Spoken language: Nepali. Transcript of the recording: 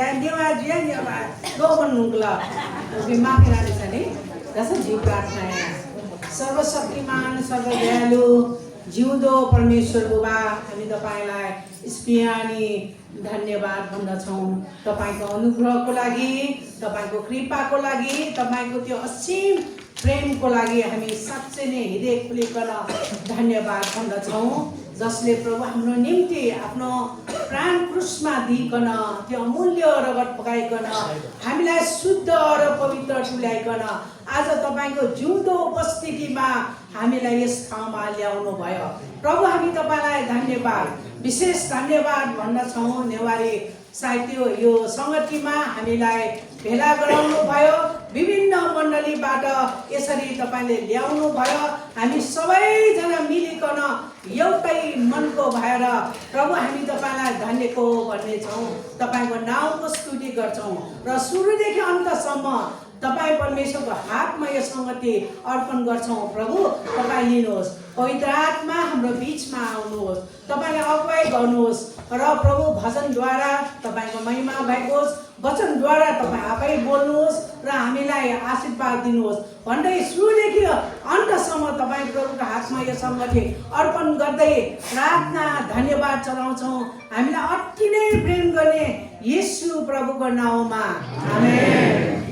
धन्यवाद दो भन्नुला माफी राखेछ नि जस्तो जीव प्रार्थना सर्वशक्तिमान सर्वदयालु जिउँदो परमेश्वर बुबा हामी तपाईलाई स्पियानी धन्यवाद भन्दछौँ तपाईको अनुग्रहको लागि तपाईको कृपाको लागि तपाईको त्यो असीम प्रेमको लागि हामी साँच्चै नै हृदय खुलिकन धन्यवाद भन्दछौँ जसले प्रभु हाम्रो निम्ति आफ्नो प्राण क्रुसमा दिइकन त्यो अमूल्य रगत बगाइकन हामीलाई शुद्ध र पवित्र तुल्याइकन आज तपाईको जिउँदो उपस्थितिमा हामीलाई यस ठाउँमा ल्याउनु भयो प्रभु हामी तपाईलाई धन्यवाद विशेष धन्यवाद भन्दछौँ नेवारी साहित्य यो संगतिमा हामीलाई भेला गराउनु भयो विभिन्न मण्डलीबाट यसरी तपाईले ल्याउनु भयो हामी सबैजना मिलिकन एउटै मनको भएर प्रभु हामी तपाईलाई धन्यको भन्ने छौँ तपाईको नामको स्तुति गर्छौँ र सुरुदेखि अन्तसम्म तपाई परमेश्वरको हातमा यो संगति अर्पण गर्छौँ प्रभु तपाई लिनुहोस् पवित्र आत्मा हाम्रो बीचमा आउनुहोस् तपाईले अगुवाई गर्नुहोस् र प्रभु भजनद्वारा तपाईको महिमा भएकोस् वचनद्वारा तपाई आफै बोल्नुहोस् र हामीलाई आशीर्वाद दिनुहोस् भन्दै सुरुदेखि अन्तसम्म तपाई प्रभुको हातमा यो संगति अर्पण गर्दै प्रार्थना धन्यवाद चढाउँछौँ हामीलाई अति नै प्रेम गर्ने येशू प्रभुको नाममा आमेन।